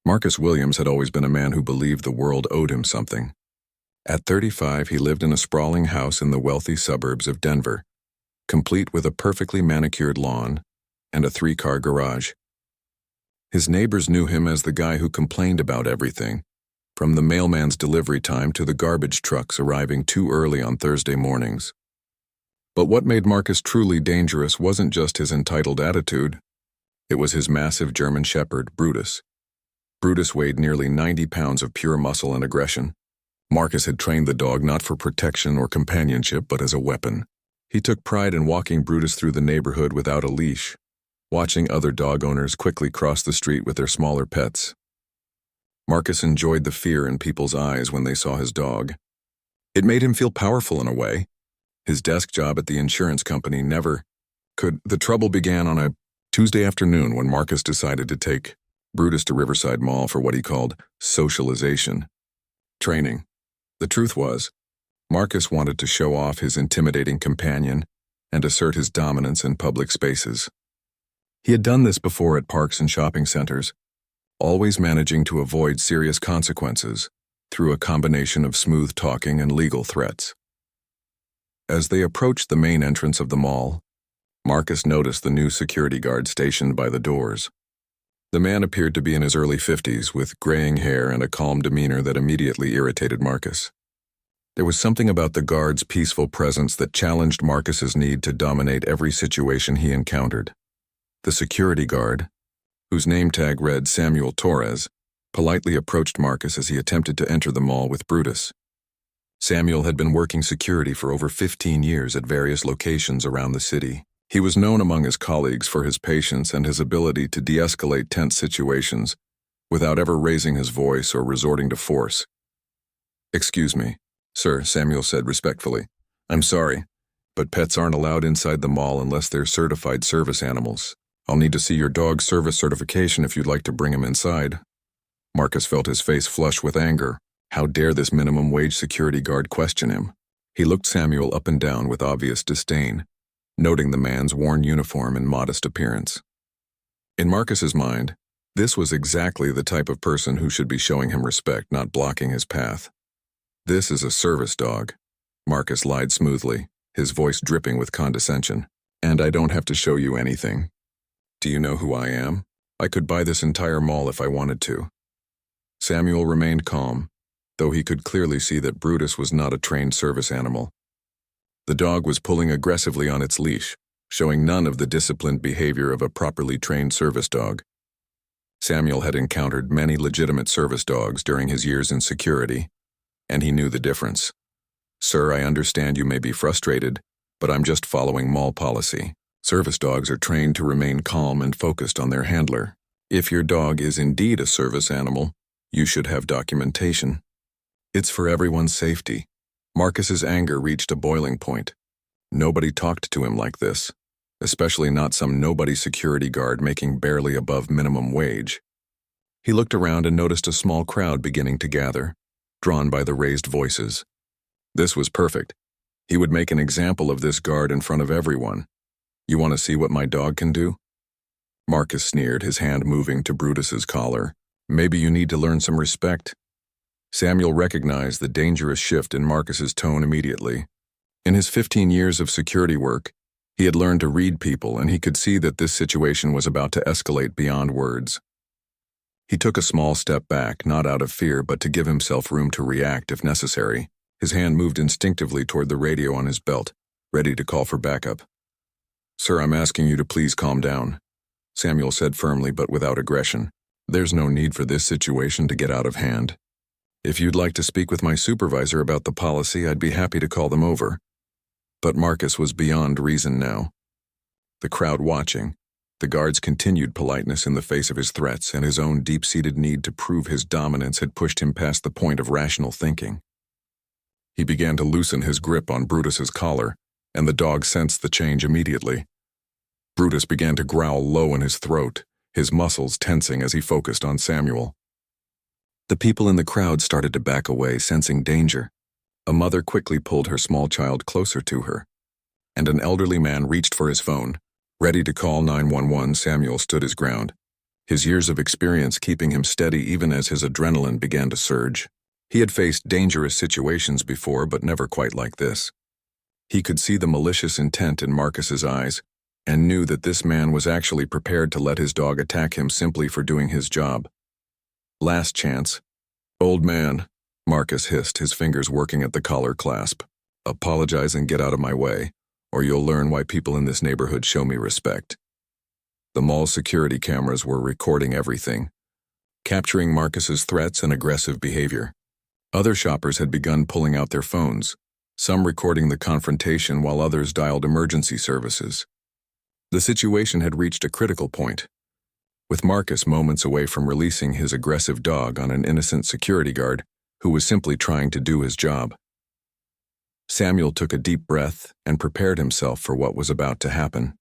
Marcus Williams had always been a man who believed the world owed him something. At 35, he lived in a sprawling house in the wealthy suburbs of Denver, complete with a perfectly manicured lawn and a 3-car garage. His neighbors knew him as the guy who complained about everything, from the mailman's delivery time to the garbage trucks arriving too early on Thursday mornings. But what made Marcus truly dangerous wasn't just his entitled attitude. It was his massive German shepherd, Brutus. Brutus weighed nearly 90 pounds of pure muscle and aggression. Marcus had trained the dog not for protection or companionship, but as a weapon. He took pride in walking Brutus through the neighborhood without a leash, watching other dog owners quickly cross the street with their smaller pets. Marcus enjoyed the fear in people's eyes when they saw his dog. It made him feel powerful in a way. His desk job at the insurance company never could. The trouble began on a Tuesday afternoon when Marcus decided to take Brutus to Riverside Mall for what he called socialization training. The truth was, Marcus wanted to show off his intimidating companion and assert his dominance in public spaces. He had done this before at parks and shopping centers, always managing to avoid serious consequences through a combination of smooth talking and legal threats. As they approached the main entrance of the mall, Marcus noticed the new security guard stationed by the doors. The man appeared to be in his early 50s, with graying hair and a calm demeanor that immediately irritated Marcus. There was something about the guard's peaceful presence that challenged Marcus's need to dominate every situation he encountered. The security guard, whose name tag read Samuel Torres, politely approached Marcus as he attempted to enter the mall with Brutus. Samuel had been working security for over 15 years at various locations around the city. He was known among his colleagues for his patience and his ability to de-escalate tense situations without ever raising his voice or resorting to force. "Excuse me, sir," Samuel said respectfully. "I'm sorry, but pets aren't allowed inside the mall unless they're certified service animals. I'll need to see your dog's service certification if you'd like to bring him inside." Marcus felt his face flush with anger. How dare this minimum wage security guard question him? He looked Samuel up and down with obvious disdain, noting the man's worn uniform and modest appearance. In Marcus's mind, this was exactly the type of person who should be showing him respect, not blocking his path. "This is a service dog," Marcus lied smoothly, his voice dripping with condescension. "And I don't have to show you anything. Do you know who I am? I could buy this entire mall if I wanted to." Samuel remained calm, though he could clearly see that Brutus was not a trained service animal. The dog was pulling aggressively on its leash, showing none of the disciplined behavior of a properly trained service dog. Samuel had encountered many legitimate service dogs during his years in security, and he knew the difference. "Sir, I understand you may be frustrated, but I'm just following mall policy. Service dogs are trained to remain calm and focused on their handler. If your dog is indeed a service animal, you should have documentation. It's for everyone's safety." Marcus's anger reached a boiling point. Nobody talked to him like this, especially not some nobody security guard making barely above minimum wage. He looked around and noticed a small crowd beginning to gather, drawn by the raised voices. This was perfect. He would make an example of this guard in front of everyone. "You want to see what my dog can do?" Marcus sneered, his hand moving to Brutus's collar. "Maybe you need to learn some respect." Samuel recognized the dangerous shift in Marcus's tone immediately. In his 15 years of security work, he had learned to read people, and he could see that this situation was about to escalate beyond words. He took a small step back, not out of fear, but to give himself room to react if necessary. His hand moved instinctively toward the radio on his belt, ready to call for backup. "Sir, I'm asking you to please calm down," Samuel said firmly but without aggression. "There's no need for this situation to get out of hand. If you'd like to speak with my supervisor about the policy, I'd be happy to call them over." But Marcus was beyond reason now. The crowd watching, the guard's continued politeness in the face of his threats, and his own deep-seated need to prove his dominance had pushed him past the point of rational thinking. He began to loosen his grip on Brutus's collar, and the dog sensed the change immediately. Brutus began to growl low in his throat, his muscles tensing as he focused on Samuel. The people in the crowd started to back away, sensing danger. A mother quickly pulled her small child closer to her, and an elderly man reached for his phone. Ready to call 911, Samuel stood his ground, his years of experience keeping him steady even as his adrenaline began to surge. He had faced dangerous situations before, but never quite like this. He could see the malicious intent in Marcus's eyes, and knew that this man was actually prepared to let his dog attack him simply for doing his job. Last chance. "Old man," Marcus hissed, his fingers working at the collar clasp. "Apologize and get out of my way, or you'll learn why people in this neighborhood show me respect." The mall's security cameras were recording everything, capturing Marcus's threats and aggressive behavior. Other shoppers had begun pulling out their phones, some recording the confrontation while others dialed emergency services. The situation had reached a critical point, with Marcus moments away from releasing his aggressive dog on an innocent security guard who was simply trying to do his job. Samuel took a deep breath and prepared himself for what was about to happen.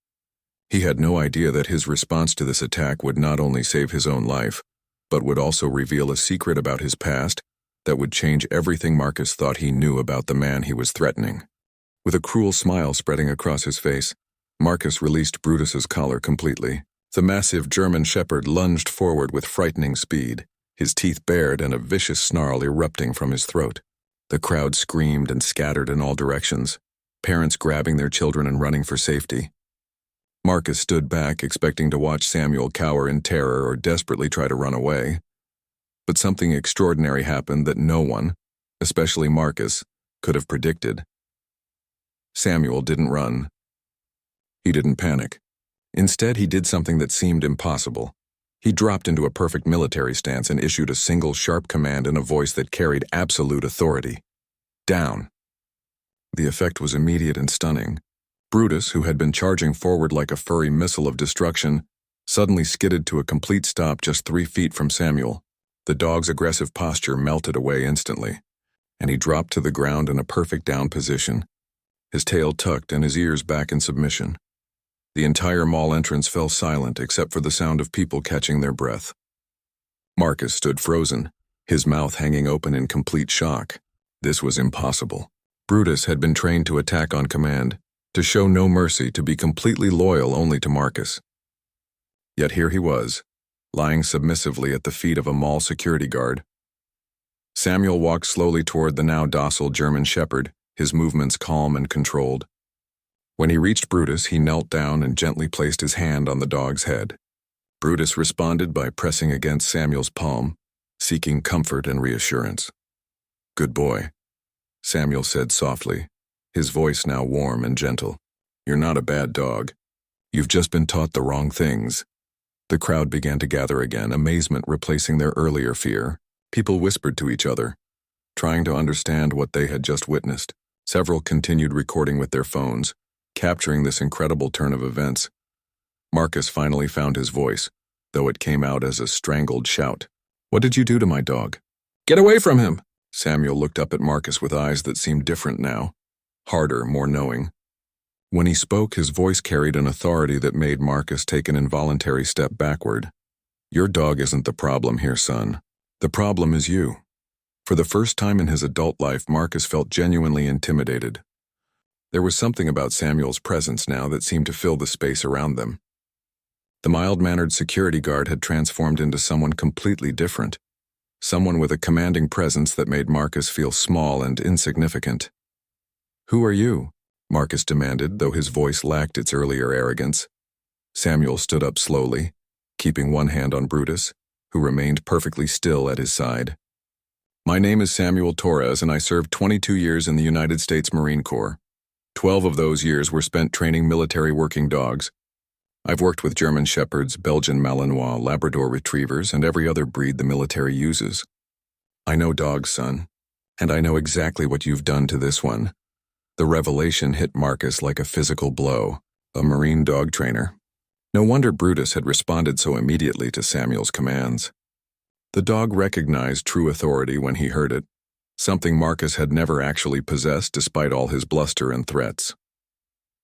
He had no idea that his response to this attack would not only save his own life, but would also reveal a secret about his past that would change everything Marcus thought he knew about the man he was threatening. With a cruel smile spreading across his face, Marcus released Brutus's collar completely. The massive German shepherd lunged forward with frightening speed, his teeth bared and a vicious snarl erupting from his throat. The crowd screamed and scattered in all directions, parents grabbing their children and running for safety. Marcus stood back, expecting to watch Samuel cower in terror or desperately try to run away. But something extraordinary happened that no one, especially Marcus, could have predicted. Samuel didn't run. He didn't panic. Instead, he did something that seemed impossible. He dropped into a perfect military stance and issued a single sharp command in a voice that carried absolute authority. "Down." The effect was immediate and stunning. Brutus, who had been charging forward like a furry missile of destruction, suddenly skidded to a complete stop just 3 feet from Samuel. The dog's aggressive posture melted away instantly, and he dropped to the ground in a perfect down position, his tail tucked and his ears back in submission. The entire mall entrance fell silent except for the sound of people catching their breath. Marcus stood frozen, his mouth hanging open in complete shock. This was impossible. Brutus had been trained to attack on command, to show no mercy, to be completely loyal only to Marcus. Yet here he was, lying submissively at the feet of a mall security guard. Samuel walked slowly toward the now docile German shepherd, his movements calm and controlled. When he reached Brutus, he knelt down and gently placed his hand on the dog's head. Brutus responded by pressing against Samuel's palm, seeking comfort and reassurance. "Good boy," Samuel said softly, his voice now warm and gentle. "You're not a bad dog. You've just been taught the wrong things." The crowd began to gather again, amazement replacing their earlier fear. People whispered to each other, trying to understand what they had just witnessed. Several continued recording with their phones, capturing this incredible turn of events. Marcus finally found his voice, though it came out as a strangled shout. "What did you do to my dog?" "Get away from him!" Samuel looked up at Marcus with eyes that seemed different now, harder, more knowing. When he spoke, his voice carried an authority that made Marcus take an involuntary step backward. "Your dog isn't the problem here, son. The problem is you." For the first time in his adult life, Marcus felt genuinely intimidated. There was something about Samuel's presence now that seemed to fill the space around them. The mild-mannered security guard had transformed into someone completely different, someone with a commanding presence that made Marcus feel small and insignificant. "Who are you?" Marcus demanded, though his voice lacked its earlier arrogance. Samuel stood up slowly, keeping one hand on Brutus, who remained perfectly still at his side. "My name is Samuel Torres, and I served 22 years in the United States Marine Corps. 12 of those years were spent training military working dogs. I've worked with German Shepherds, Belgian Malinois, Labrador Retrievers, and every other breed the military uses. I know dogs, son, and I know exactly what you've done to this one." The revelation hit Marcus like a physical blow. A Marine dog trainer. No wonder Brutus had responded so immediately to Samuel's commands. The dog recognized true authority when he heard it, something Marcus had never actually possessed despite all his bluster and threats.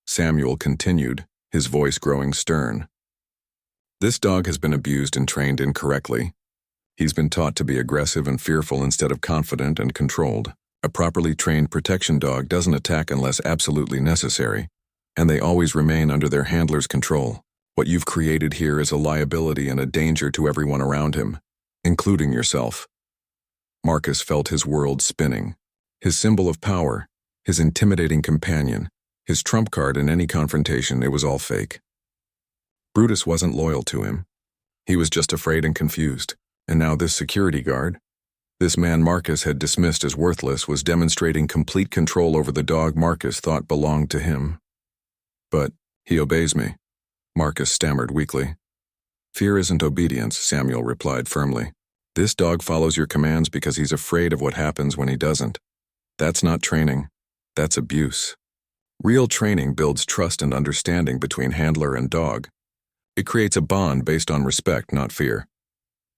Samuel continued, his voice growing stern. "This dog has been abused and trained incorrectly. He's been taught to be aggressive and fearful instead of confident and controlled. A properly trained protection dog doesn't attack unless absolutely necessary, and they always remain under their handler's control. What you've created here is a liability and a danger to everyone around him, including yourself." Marcus felt his world spinning. His symbol of power, his intimidating companion, his trump card in any confrontation, it was all fake. Brutus wasn't loyal to him. He was just afraid and confused. And now this security guard, this man Marcus had dismissed as worthless, was demonstrating complete control over the dog Marcus thought belonged to him. "But he obeys me," Marcus stammered weakly. "Fear isn't obedience," Samuel replied firmly. "This dog follows your commands because he's afraid of what happens when he doesn't. That's not training. That's abuse. Real training builds trust and understanding between handler and dog. It creates a bond based on respect, not fear."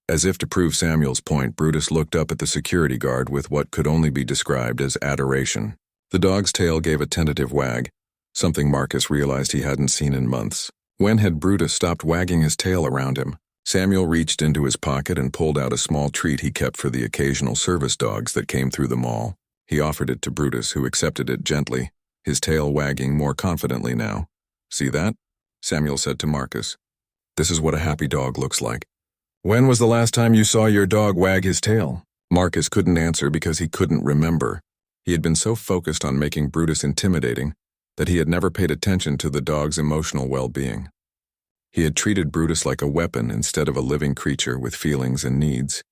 As if to prove Samuel's point, Brutus looked up at the security guard with what could only be described as adoration. The dog's tail gave a tentative wag, something Marcus realized he hadn't seen in months. When had Brutus stopped wagging his tail around him? Samuel reached into his pocket and pulled out a small treat he kept for the occasional service dogs that came through the mall. He offered it to Brutus, who accepted it gently, his tail wagging more confidently now. "See that?" Samuel said to Marcus. "This is what a happy dog looks like." "When was the last time you saw your dog wag his tail?" Marcus couldn't answer because he couldn't remember. He had been so focused on making Brutus intimidating that he had never paid attention to the dog's emotional well-being. He had treated Brutus like a weapon instead of a living creature with feelings and needs.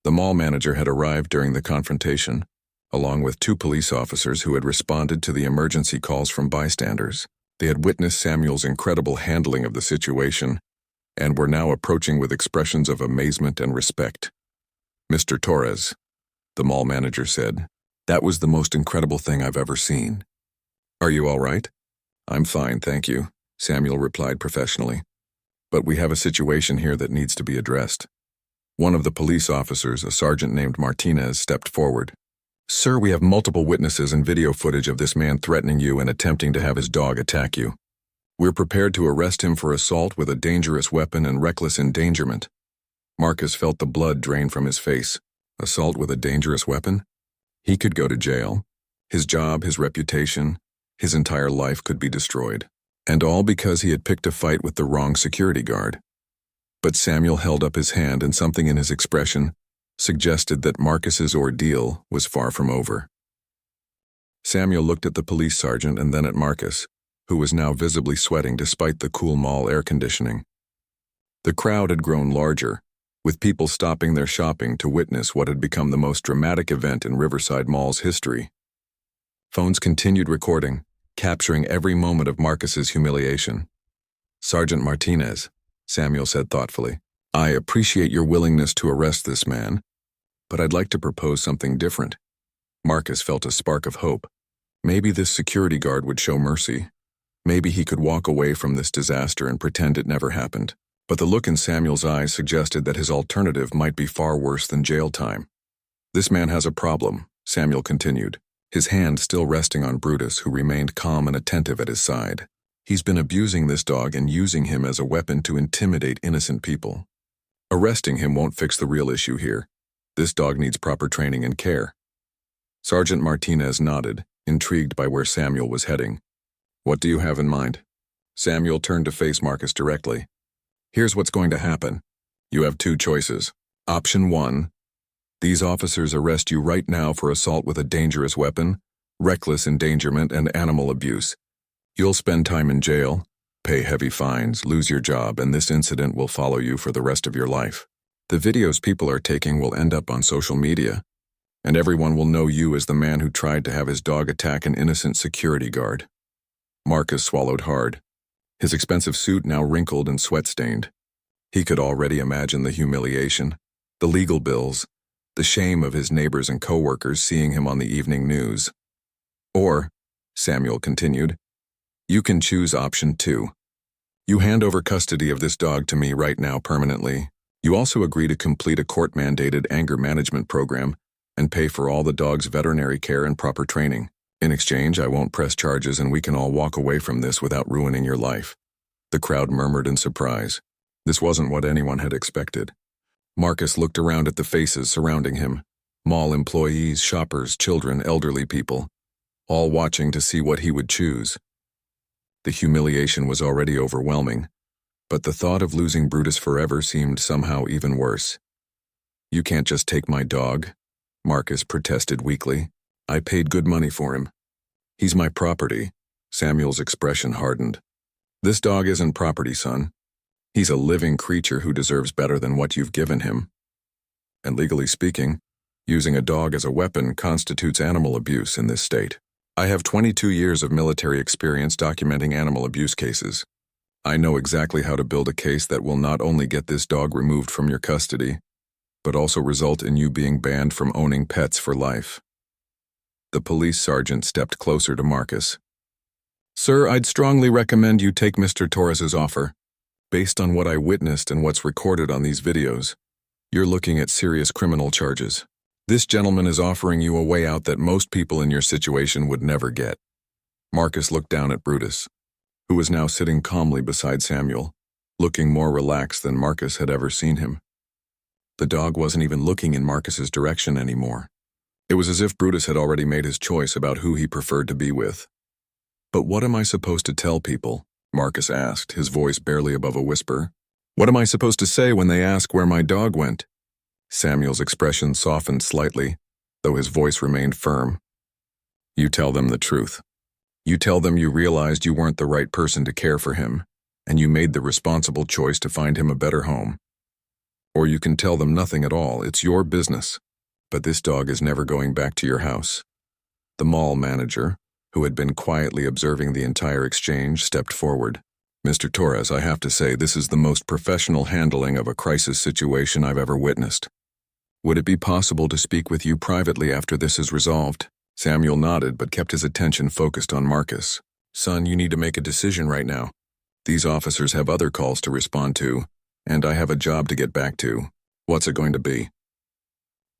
The mall manager had arrived during the confrontation, along with 2 police officers who had responded to the emergency calls from bystanders. They had witnessed Samuel's incredible handling of the situation and were now approaching with expressions of amazement and respect. "Mr. Torres," the mall manager said, "that was the most incredible thing I've ever seen." "Are you all right?" "I'm fine, thank you," Samuel replied professionally. "But we have a situation here that needs to be addressed." One of the police officers, a sergeant named Martinez, stepped forward. "Sir, we have multiple witnesses and video footage of this man threatening you and attempting to have his dog attack you. We're prepared to arrest him for assault with a dangerous weapon and reckless endangerment." Marcus felt the blood drain from his face. Assault with a dangerous weapon? He could go to jail. His job, his reputation, his entire life could be destroyed. And all because he had picked a fight with the wrong security guard. But Samuel held up his hand, and something in his expression suggested that Marcus's ordeal was far from over. Samuel looked at the police sergeant and then at Marcus, who was now visibly sweating despite the cool mall air conditioning. The crowd had grown larger, with people stopping their shopping to witness what had become the most dramatic event in Riverside Mall's history. Phones continued recording, capturing every moment of Marcus's humiliation. "Sergeant Martinez," Samuel said thoughtfully, "I appreciate your willingness to arrest this man, but I'd like to propose something different." Marcus felt a spark of hope. Maybe this security guard would show mercy. Maybe he could walk away from this disaster and pretend it never happened. But the look in Samuel's eyes suggested that his alternative might be far worse than jail time. "This man has a problem," Samuel continued, his hand still resting on Brutus, who remained calm and attentive at his side. "He's been abusing this dog and using him as a weapon to intimidate innocent people. Arresting him won't fix the real issue here. This dog needs proper training and care." Sergeant Martinez nodded, intrigued by where Samuel was heading. "What do you have in mind?" Samuel turned to face Marcus directly. "Here's what's going to happen. You have 2 choices. Option 1, these officers arrest you right now for assault with a dangerous weapon, reckless endangerment, and animal abuse. You'll spend time in jail, pay heavy fines, lose your job, and this incident will follow you for the rest of your life. The videos people are taking will end up on social media, and everyone will know you as the man who tried to have his dog attack an innocent security guard." Marcus swallowed hard, his expensive suit now wrinkled and sweat-stained. He could already imagine the humiliation, the legal bills, the shame of his neighbors and co-workers seeing him on the evening news. "Or," Samuel continued, "you can choose option 2. You hand over custody of this dog to me right now permanently. You also agree to complete a court-mandated anger management program and pay for all the dog's veterinary care and proper training. In exchange, I won't press charges and we can all walk away from this without ruining your life." The crowd murmured in surprise. This wasn't what anyone had expected. Marcus looked around at the faces surrounding him, mall employees, shoppers, children, elderly people, all watching to see what he would choose. The humiliation was already overwhelming, But the thought of losing Brutus forever seemed somehow even worse. "You can't just take my dog," Marcus protested weakly. "I paid good money for him. He's my property." Samuel's expression hardened. "This dog isn't property, son. He's a living creature who deserves better than what you've given him. And legally speaking, using a dog as a weapon constitutes animal abuse in this state. I have 22 years of military experience documenting animal abuse cases. I know exactly how to build a case that will not only get this dog removed from your custody, but also result in you being banned from owning pets for life." The police sergeant stepped closer to Marcus. "Sir, I'd strongly recommend you take Mr. Torres's offer. Based on what I witnessed and what's recorded on these videos, you're looking at serious criminal charges. This gentleman is offering you a way out that most people in your situation would never get." Marcus looked down at Brutus, who was now sitting calmly beside Samuel, looking more relaxed than Marcus had ever seen him. The dog wasn't even looking in Marcus's direction anymore. It was as if Brutus had already made his choice about who he preferred to be with. "But what am I supposed to tell people?" Marcus asked, his voice barely above a whisper. "What am I supposed to say when they ask where my dog went?" Samuel's expression softened slightly, though his voice remained firm. "You tell them the truth. You tell them you realized you weren't the right person to care for him, and you made the responsible choice to find him a better home. Or you can tell them nothing at all. It's your business. But this dog is never going back to your house." The mall manager, who had been quietly observing the entire exchange, stepped forward. "Mr. Torres, I have to say this is the most professional handling of a crisis situation I've ever witnessed. Would it be possible to speak with you privately after this is resolved?" Samuel nodded but kept his attention focused on Marcus. "Son, you need to make a decision right now. These officers have other calls to respond to, and I have a job to get back to. What's it going to be?"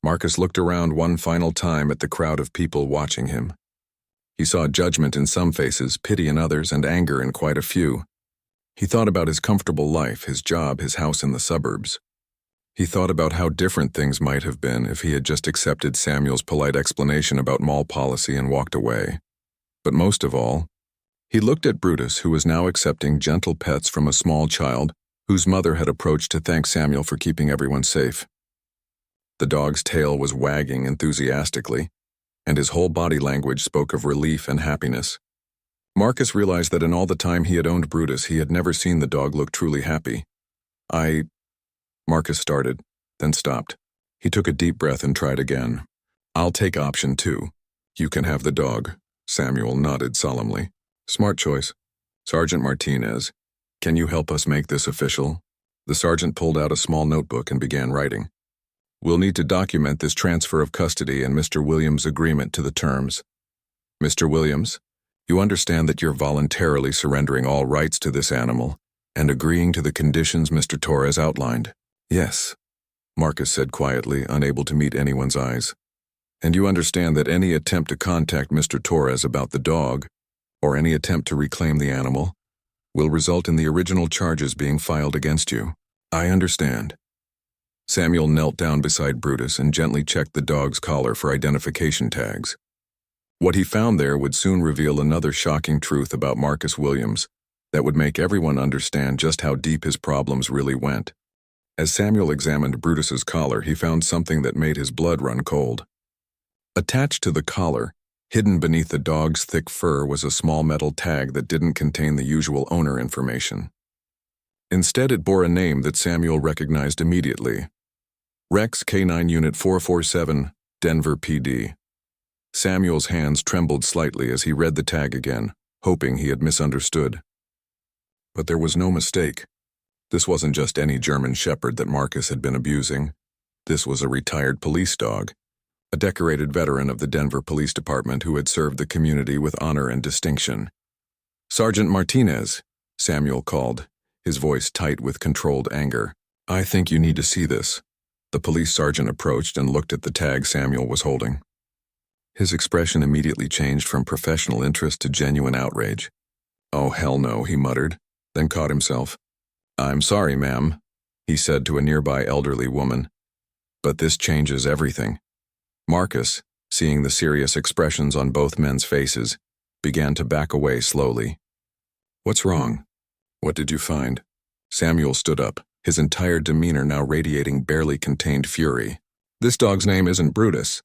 Marcus looked around one final time at the crowd of people watching him. He saw judgment in some faces, pity in others, and anger in quite a few. He thought about his comfortable life, his job, his house in the suburbs. He thought about how different things might have been if he had just accepted Samuel's polite explanation about mall policy and walked away. But most of all, he looked at Brutus, who was now accepting gentle pets from a small child whose mother had approached to thank Samuel for keeping everyone safe. The dog's tail was wagging enthusiastically, and his whole body language spoke of relief and happiness. Marcus realized that in all the time he had owned Brutus, he had never seen the dog look truly happy. Marcus started, then stopped. He took a deep breath and tried again. "I'll take option 2. You can have the dog." Samuel nodded solemnly. "Smart choice. Sergeant Martinez, can you help us make this official?" The sergeant pulled out a small notebook and began writing. "We'll need to document this transfer of custody and Mr. Williams' agreement to the terms. Mr. Williams, you understand that you're voluntarily surrendering all rights to this animal and agreeing to the conditions Mr. Torres outlined." "Yes," Marcus said quietly, unable to meet anyone's eyes. "And you understand that any attempt to contact Mr. Torres about the dog, or any attempt to reclaim the animal, will result in the original charges being filed against you." "I understand." Samuel knelt down beside Brutus and gently checked the dog's collar for identification tags. What he found there would soon reveal another shocking truth about Marcus Williams that would make everyone understand just how deep his problems really went. As Samuel examined Brutus's collar, he found something that made his blood run cold. Attached to the collar, hidden beneath the dog's thick fur, was a small metal tag that didn't contain the usual owner information. Instead, it bore a name that Samuel recognized immediately: Rex K9 Unit 447, Denver PD. Samuel's hands trembled slightly as he read the tag again, hoping he had misunderstood. But there was no mistake. This wasn't just any German shepherd that Marcus had been abusing. This was a retired police dog, a decorated veteran of the Denver Police Department who had served the community with honor and distinction. "Sergeant Martinez," Samuel called, his voice tight with controlled anger. "I think you need to see this." The police sergeant approached and looked at the tag Samuel was holding. His expression immediately changed from professional interest to genuine outrage. "Oh, hell no," he muttered, then caught himself. "I'm sorry, ma'am," he said to a nearby elderly woman, "but this changes everything." Marcus, seeing the serious expressions on both men's faces, began to back away slowly. "What's wrong? What did you find?" Samuel stood up, his entire demeanor now radiating barely contained fury. This dog's name isn't Brutus.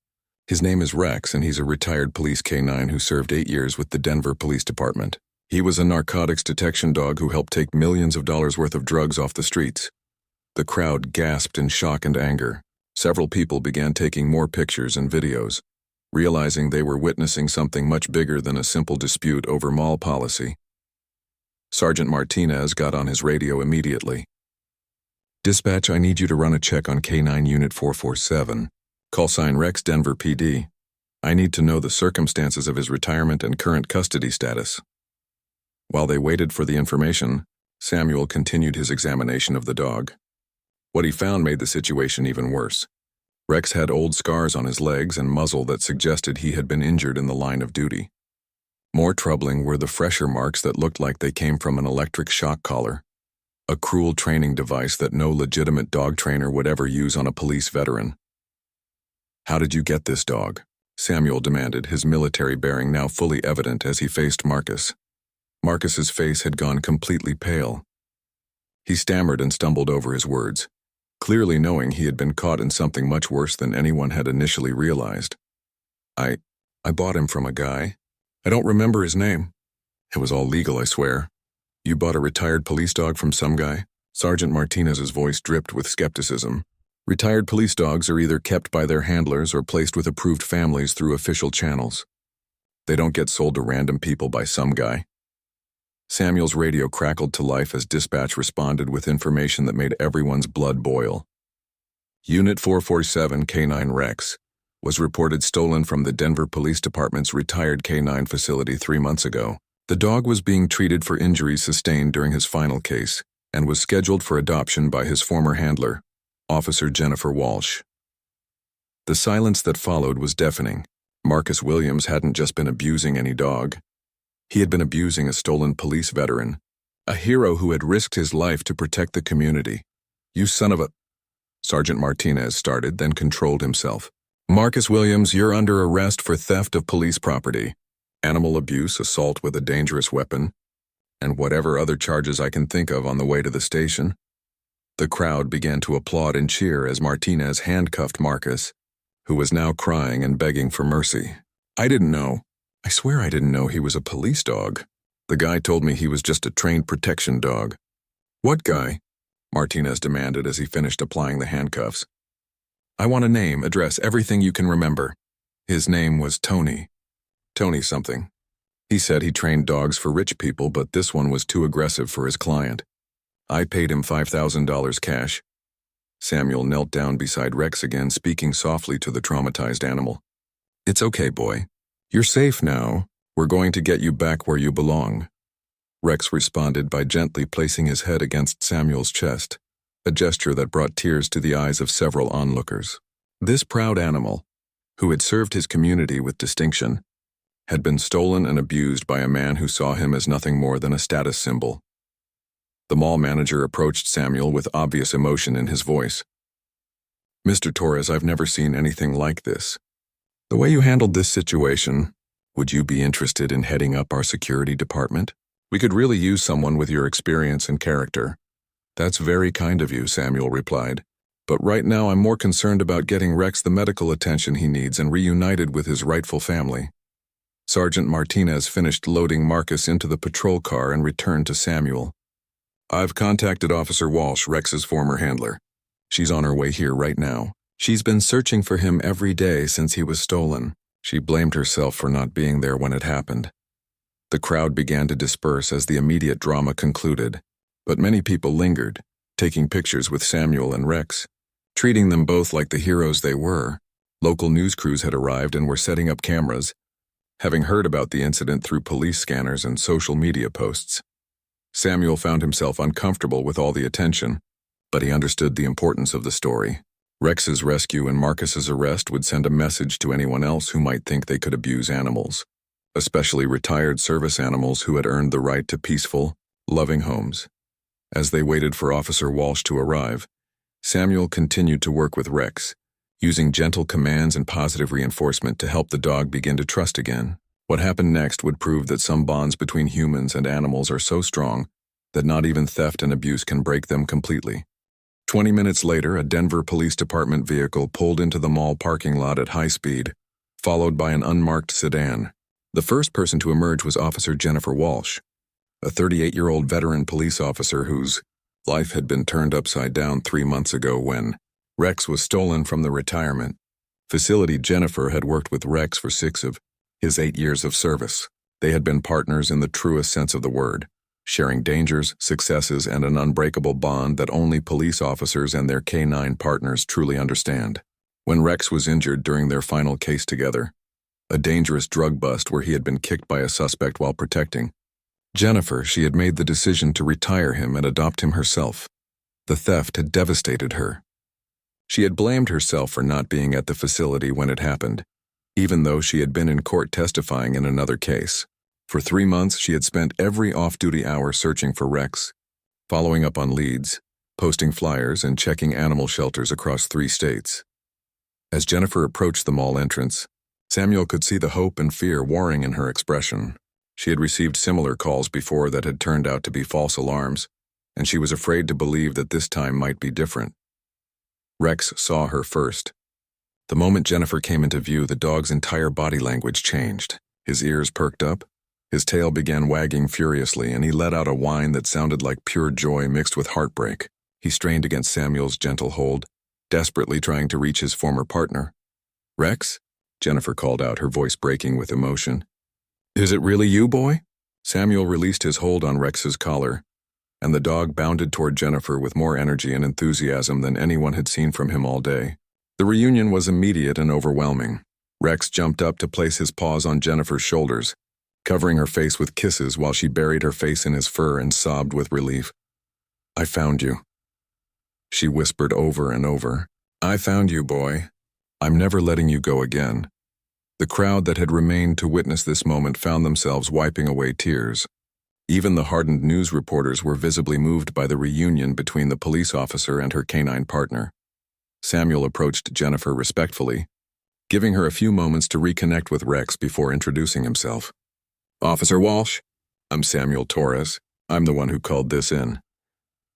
His name is Rex, and he's a retired police canine who served 8 years with the Denver Police Department. He was a narcotics detection dog who helped take millions of dollars worth of drugs off the streets. The crowd gasped in shock and anger. Several people began taking more pictures and videos, realizing they were witnessing something much bigger than a simple dispute over mall policy. Sergeant Martinez got on his radio immediately. "Dispatch, I need you to run a check on K9 Unit 447. Call sign Rex, Denver PD. I need to know the circumstances of his retirement and current custody status." While they waited for the information, Samuel continued his examination of the dog. What he found made the situation even worse. Rex had old scars on his legs and muzzle that suggested he had been injured in the line of duty. More troubling were the fresher marks that looked like they came from an electric shock collar, a cruel training device that no legitimate dog trainer would ever use on a police veteran. "How did you get this dog?" Samuel demanded, his military bearing now fully evident as he faced Marcus. Marcus's face had gone completely pale. He stammered and stumbled over his words, clearly knowing he had been caught in something much worse than anyone had initially realized. I bought him from a guy. I don't remember his name. It was all legal, I swear." "You bought a retired police dog from some guy?" Sergeant Martinez's voice dripped with skepticism. "Retired police dogs are either kept by their handlers or placed with approved families through official channels. They don't get sold to random people by some guy." Samuel's radio crackled to life as dispatch responded with information that made everyone's blood boil. Unit 447 K9 Rex was reported stolen from the Denver Police Department's retired K9 facility 3 months ago. The dog was being treated for injuries sustained during his final case and was scheduled for adoption by his former handler, Officer Jennifer Walsh. The silence that followed was deafening. Marcus Williams hadn't just been abusing any dog. He had been abusing a stolen police veteran, a hero who had risked his life to protect the community. "You son of a—" Sergeant Martinez started, then controlled himself. "Marcus Williams, you're under arrest for theft of police property, animal abuse, assault with a dangerous weapon, and whatever other charges I can think of on the way to the station." The crowd began to applaud and cheer as Martinez handcuffed Marcus, who was now crying and begging for mercy. I swear I didn't know he was a police dog. The guy told me he was just a trained protection dog." "What guy?" Martinez demanded as he finished applying the handcuffs. "I want a name, address, everything you can remember." "His name was Tony. Tony something. He said he trained dogs for rich people, but this one was too aggressive for his client. I paid him $5,000 cash." Samuel knelt down beside Rex again, speaking softly to the traumatized animal. "It's okay, boy. You're safe now. We're going to get you back where you belong." Rex responded by gently placing his head against Samuel's chest, a gesture that brought tears to the eyes of several onlookers. This proud animal, who had served his community with distinction, had been stolen and abused by a man who saw him as nothing more than a status symbol. The mall manager approached Samuel with obvious emotion in his voice. "Mr. Torres, I've never seen anything like this. The way you handled this situation, would you be interested in heading up our security department? We could really use someone with your experience and character." "That's very kind of you," Samuel replied. "But right now I'm more concerned about getting Rex the medical attention he needs and reunited with his rightful family." Sergeant Martinez finished loading Marcus into the patrol car and returned to Samuel. "I've contacted Officer Walsh, Rex's former handler. She's on her way here right now. She's been searching for him every day since he was stolen. She blamed herself for not being there when it happened." The crowd began to disperse as the immediate drama concluded, but many people lingered, taking pictures with Samuel and Rex, treating them both like the heroes they were. Local news crews had arrived and were setting up cameras, having heard about the incident through police scanners and social media posts. Samuel found himself uncomfortable with all the attention, but he understood the importance of the story. Rex's rescue and Marcus's arrest would send a message to anyone else who might think they could abuse animals, especially retired service animals who had earned the right to peaceful, loving homes. As they waited for Officer Walsh to arrive, Samuel continued to work with Rex, using gentle commands and positive reinforcement to help the dog begin to trust again. What happened next would prove that some bonds between humans and animals are so strong that not even theft and abuse can break them completely. 20 minutes later, a Denver Police Department vehicle pulled into the mall parking lot at high speed, followed by an unmarked sedan. The first person to emerge was Officer Jennifer Walsh, a 38-year-old veteran police officer whose life had been turned upside down 3 months ago when Rex was stolen from the retirement facility. Jennifer had worked with Rex for 6 of his 8 years of service. They had been partners in the truest sense of the word, sharing dangers, successes, and an unbreakable bond that only police officers and their canine partners truly understand. When Rex was injured during their final case together, a dangerous drug bust where he had been kicked by a suspect while protecting Jennifer, she had made the decision to retire him and adopt him herself. The theft had devastated her. She had blamed herself for not being at the facility when it happened, even though she had been in court testifying in another case. For 3 months, she had spent every off-duty hour searching for Rex, following up on leads, posting flyers, and checking animal shelters across 3 states. As Jennifer approached the mall entrance, Samuel could see the hope and fear warring in her expression. She had received similar calls before that had turned out to be false alarms, and she was afraid to believe that this time might be different. Rex saw her first. The moment Jennifer came into view, the dog's entire body language changed. His ears perked up, his tail began wagging furiously, and he let out a whine that sounded like pure joy mixed with heartbreak. He strained against Samuel's gentle hold, desperately trying to reach his former partner. "Rex?" Jennifer called out, her voice breaking with emotion. "Is it really you, boy?" Samuel released his hold on Rex's collar, and the dog bounded toward Jennifer with more energy and enthusiasm than anyone had seen from him all day. The reunion was immediate and overwhelming. Rex jumped up to place his paws on Jennifer's shoulders, covering her face with kisses while she buried her face in his fur and sobbed with relief. "I found you," she whispered over and over. "I found you, boy. I'm never letting you go again." The crowd that had remained to witness this moment found themselves wiping away tears. Even the hardened news reporters were visibly moved by the reunion between the police officer and her canine partner. Samuel approached Jennifer respectfully, giving her a few moments to reconnect with Rex before introducing himself. "Officer Walsh, I'm Samuel Torres. I'm the one who called this in."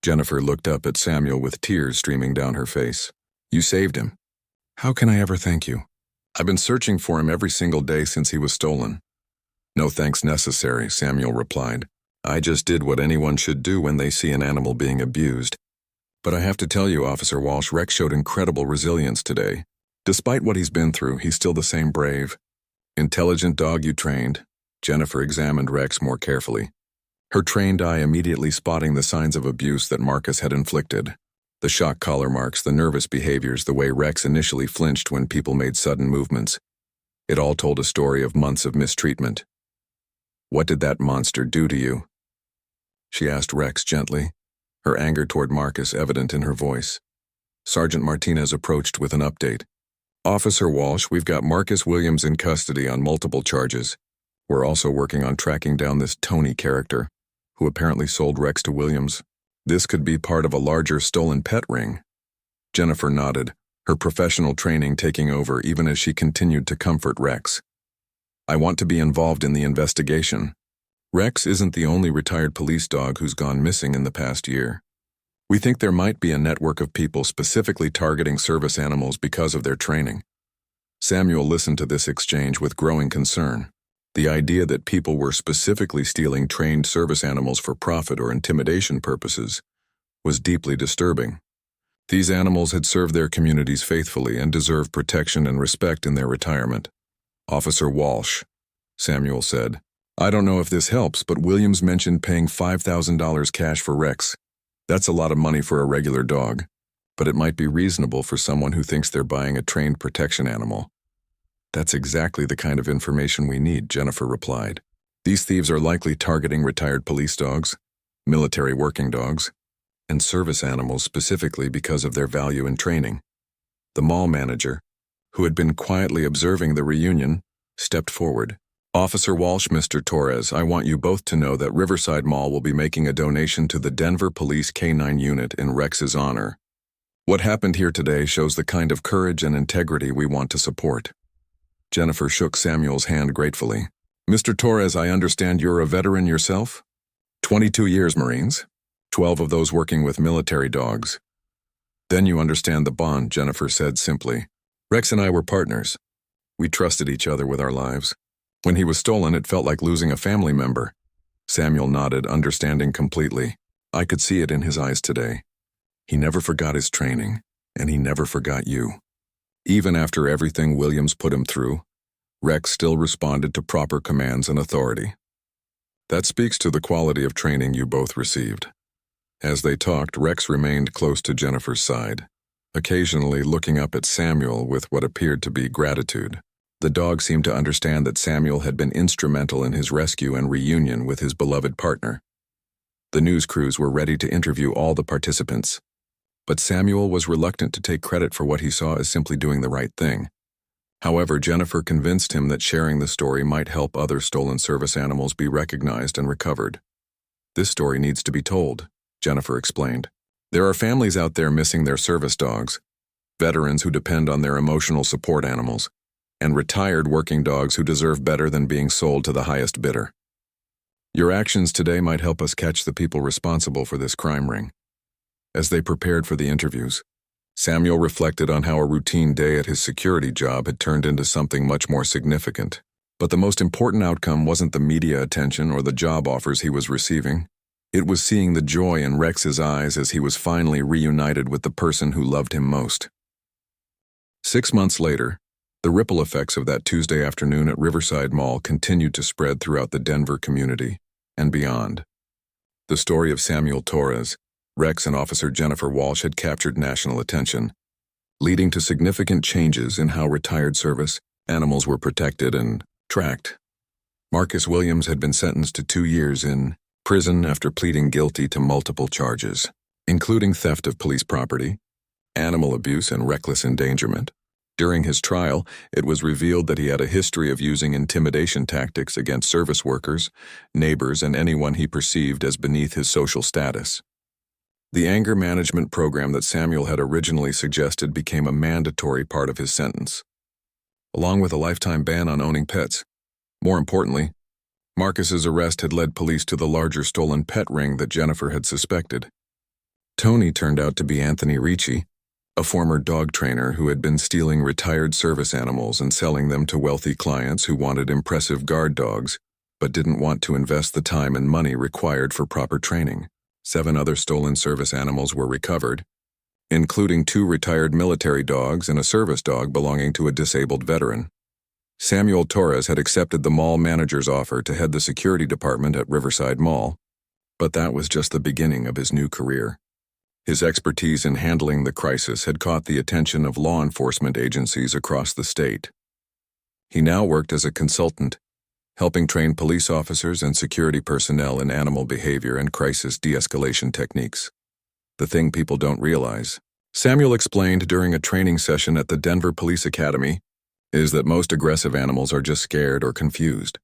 Jennifer looked up at Samuel with tears streaming down her face. "You saved him." "How can I ever thank you? I've been searching for him every single day since he was stolen." "No thanks necessary," Samuel replied. "I just did what anyone should do when they see an animal being abused. But I have to tell you, Officer Walsh, Rex showed incredible resilience today. Despite what he's been through, he's still the same brave, intelligent dog you trained." Jennifer examined Rex more carefully, her trained eye immediately spotting the signs of abuse that Marcus had inflicted. The shock collar marks, the nervous behaviors, the way Rex initially flinched when people made sudden movements. It all told a story of months of mistreatment. "What did that monster do to you?" she asked Rex gently, her anger toward Marcus evident in her voice. Sergeant Martinez approached with an update. "Officer Walsh, we've got Marcus Williams in custody on multiple charges. We're also working on tracking down this Tony character, who apparently sold Rex to Williams. This could be part of a larger stolen pet ring." Jennifer nodded, her professional training taking over even as she continued to comfort Rex. "I want to be involved in the investigation. Rex isn't the only retired police dog who's gone missing in the past year. We think there might be a network of people specifically targeting service animals because of their training." Samuel listened to this exchange with growing concern. The idea that people were specifically stealing trained service animals for profit or intimidation purposes was deeply disturbing. These animals had served their communities faithfully and deserved protection and respect in their retirement. "Officer Walsh," Samuel said, "I don't know if this helps, but Williams mentioned paying $5,000 cash for Rex. That's a lot of money for a regular dog, but it might be reasonable for someone who thinks they're buying a trained protection animal." "That's exactly the kind of information we need," Jennifer replied. "These thieves are likely targeting retired police dogs, military working dogs, and service animals specifically because of their value in training." The mall manager, who had been quietly observing the reunion, stepped forward. "Officer Walsh, Mr. Torres, I want you both to know that Riverside Mall will be making a donation to the Denver Police K-9 unit in Rex's honor. What happened here today shows the kind of courage and integrity we want to support." Jennifer shook Samuel's hand gratefully. "Mr. Torres, I understand you're a veteran yourself?" 22 years, Marines. 12 of those working with military dogs. Then you understand the bond, Jennifer said simply. Rex and I were partners. We trusted each other with our lives. When he was stolen, it felt like losing a family member. Samuel nodded, understanding completely. I could see it in his eyes today. He never forgot his training, and he never forgot you. Even after everything Williams put him through, Rex still responded to proper commands and authority. That speaks to the quality of training you both received. As they talked, Rex remained close to Jennifer's side, occasionally looking up at Samuel with what appeared to be gratitude. The dog seemed to understand that Samuel had been instrumental in his rescue and reunion with his beloved partner. The news crews were ready to interview all the participants, but Samuel was reluctant to take credit for what he saw as simply doing the right thing. However, Jennifer convinced him that sharing the story might help other stolen service animals be recognized and recovered. This story needs to be told, Jennifer explained. There are families out there missing their service dogs, veterans who depend on their emotional support animals, and retired working dogs who deserve better than being sold to the highest bidder. Your actions today might help us catch the people responsible for this crime ring. As they prepared for the interviews, Samuel reflected on how a routine day at his security job had turned into something much more significant. But the most important outcome wasn't the media attention or the job offers he was receiving. It was seeing the joy in Rex's eyes as he was finally reunited with the person who loved him most. 6 months later, the ripple effects of that Tuesday afternoon at Riverside Mall continued to spread throughout the Denver community and beyond. The story of Samuel Torres, Rex and Officer Jennifer Walsh had captured national attention, leading to significant changes in how retired service animals were protected and tracked. Marcus Williams had been sentenced to 2 years in prison after pleading guilty to multiple charges, including theft of police property, animal abuse, and reckless endangerment. During his trial, it was revealed that he had a history of using intimidation tactics against service workers, neighbors, and anyone he perceived as beneath his social status. The anger management program that Samuel had originally suggested became a mandatory part of his sentence, along with a lifetime ban on owning pets. More importantly, Marcus's arrest had led police to the larger stolen pet ring that Jennifer had suspected. Tony turned out to be Anthony Ricci, a former dog trainer who had been stealing retired service animals and selling them to wealthy clients who wanted impressive guard dogs, but didn't want to invest the time and money required for proper training. 7 other stolen service animals were recovered, including 2 retired military dogs and a service dog belonging to a disabled veteran. Samuel Torres had accepted the mall manager's offer to head the security department at Riverside Mall, but that was just the beginning of his new career. His expertise in handling the crisis had caught the attention of law enforcement agencies across the state. He now worked as a consultant, helping train police officers and security personnel in animal behavior and crisis de-escalation techniques. The thing people don't realize, Samuel explained during a training session at the Denver Police Academy, is that most aggressive animals are just scared or confused.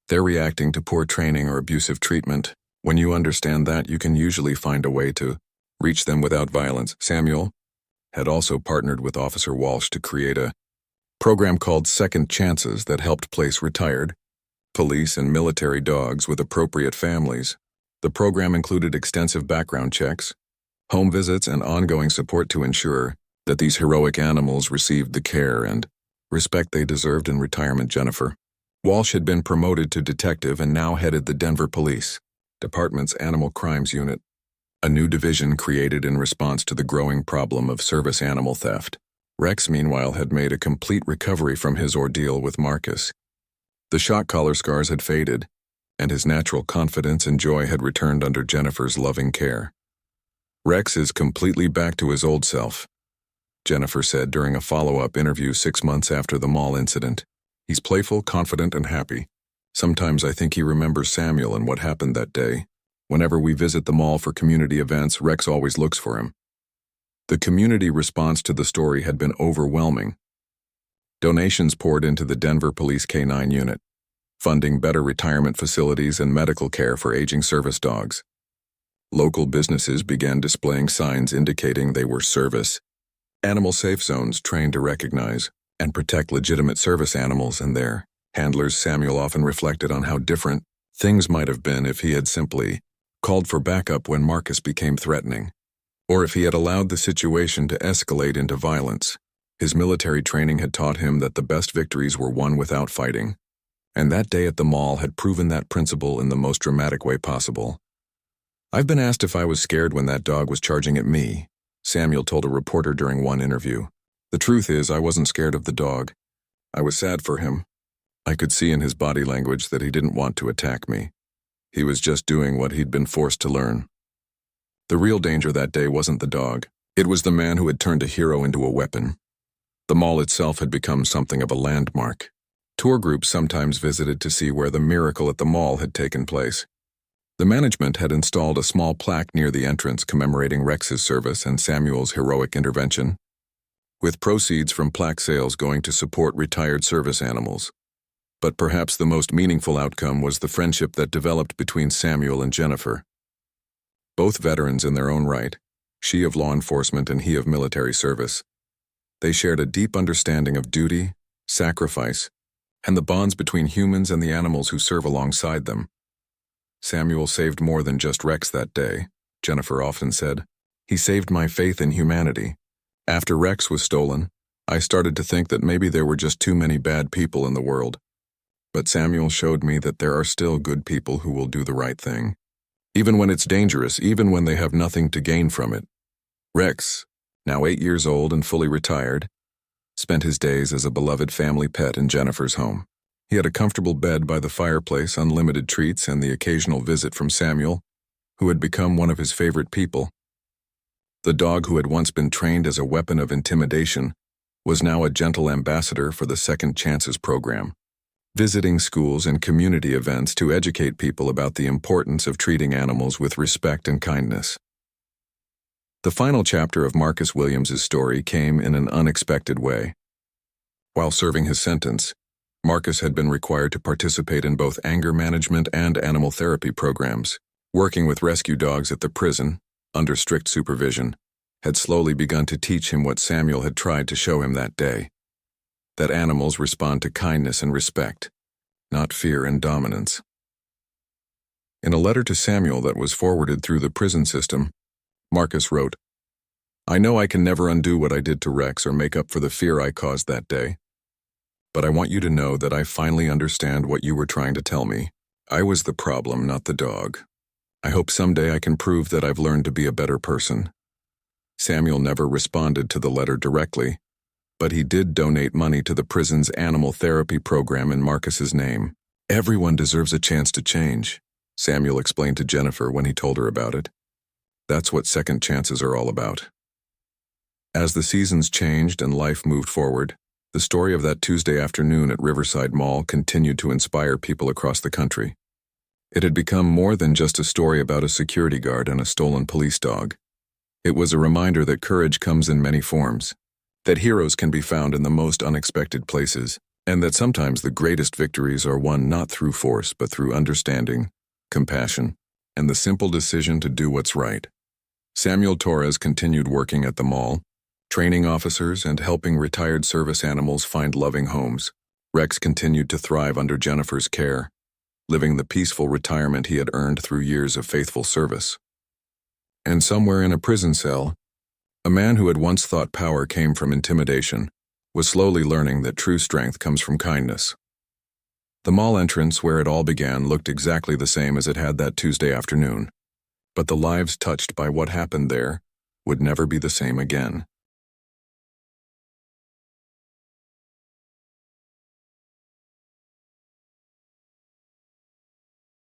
They're reacting to poor training or abusive treatment. When you understand that, you can usually find a way to reach them without violence. Samuel had also partnered with Officer Walsh to create a program called Second Chances that helped place retired police and military dogs with appropriate families. The program included extensive background checks, home visits, and ongoing support to ensure that these heroic animals received the care and respect they deserved in retirement. Jennifer Walsh had been promoted to detective and now headed the Denver Police Department's Animal Crimes Unit, a new division created in response to the growing problem of service animal theft. Rex, meanwhile, had made a complete recovery from his ordeal with Marcus. The shock collar scars had faded, and his natural confidence and joy had returned under Jennifer's loving care. Rex is completely back to his old self, Jennifer said during a follow-up interview 6 months after the mall incident. He's playful, confident, and happy. Sometimes I think he remembers Samuel and what happened that day. Whenever we visit the mall for community events, Rex always looks for him. The community response to the story had been overwhelming. Donations poured into the Denver Police K-9 unit, funding better retirement facilities and medical care for aging service dogs. Local businesses began displaying signs indicating they were service animal safe zones trained to recognize and protect legitimate service animals and their handlers. Samuel often reflected on how different things might have been if he had simply called for backup when Marcus became threatening, or if he had allowed the situation to escalate into violence. His military training had taught him that the best victories were won without fighting, and that day at the mall had proven that principle in the most dramatic way possible. "I've been asked if I was scared when that dog was charging at me," Samuel told a reporter during one interview. "The truth is, I wasn't scared of the dog. I was sad for him. I could see in his body language that he didn't want to attack me. He was just doing what he'd been forced to learn." The real danger that day wasn't the dog. It was the man who had turned a hero into a weapon. The mall itself had become something of a landmark. Tour groups sometimes visited to see where the miracle at the mall had taken place. The management had installed a small plaque near the entrance commemorating Rex's service and Samuel's heroic intervention, with proceeds from plaque sales going to support retired service animals. But perhaps the most meaningful outcome was the friendship that developed between Samuel and Jennifer. Both veterans in their own right, she of law enforcement and he of military service. They shared a deep understanding of duty, sacrifice, and the bonds between humans and the animals who serve alongside them. "Samuel saved more than just Rex that day," Jennifer often said. "He saved my faith in humanity. After Rex was stolen, I started to think that maybe there were just too many bad people in the world. But Samuel showed me that there are still good people who will do the right thing, even when it's dangerous, even when they have nothing to gain from it." Rex, now 8 years old and fully retired, spent his days as a beloved family pet in Jennifer's home. He had a comfortable bed by the fireplace, unlimited treats, and the occasional visit from Samuel, who had become one of his favorite people. The dog who had once been trained as a weapon of intimidation was now a gentle ambassador for the Second Chances program, visiting schools and community events to educate people about the importance of treating animals with respect and kindness. The final chapter of Marcus Williams's story came in an unexpected way. While serving his sentence, Marcus had been required to participate in both anger management and animal therapy programs. Working with rescue dogs at the prison, under strict supervision, had slowly begun to teach him what Samuel had tried to show him that day: that animals respond to kindness and respect, not fear and dominance. In a letter to Samuel that was forwarded through the prison system, Marcus wrote, "I know I can never undo what I did to Rex or make up for the fear I caused that day. But I want you to know that I finally understand what you were trying to tell me. I was the problem, not the dog. I hope someday I can prove that I've learned to be a better person." Samuel never responded to the letter directly, but he did donate money to the prison's animal therapy program in Marcus's name. "Everyone deserves a chance to change," Samuel explained to Jennifer when he told her about it. "That's what second chances are all about." As the seasons changed and life moved forward, the story of that Tuesday afternoon at Riverside Mall continued to inspire people across the country. It had become more than just a story about a security guard and a stolen police dog. It was a reminder that courage comes in many forms, that heroes can be found in the most unexpected places, and that sometimes the greatest victories are won not through force but through understanding, compassion, and the simple decision to do what's right. Samuel Torres continued working at the mall, training officers and helping retired service animals find loving homes. Rex continued to thrive under Jennifer's care, living the peaceful retirement he had earned through years of faithful service. And somewhere in a prison cell, a man who had once thought power came from intimidation was slowly learning that true strength comes from kindness. The mall entrance where it all began looked exactly the same as it had that Tuesday afternoon, but the lives touched by what happened there would never be the same again.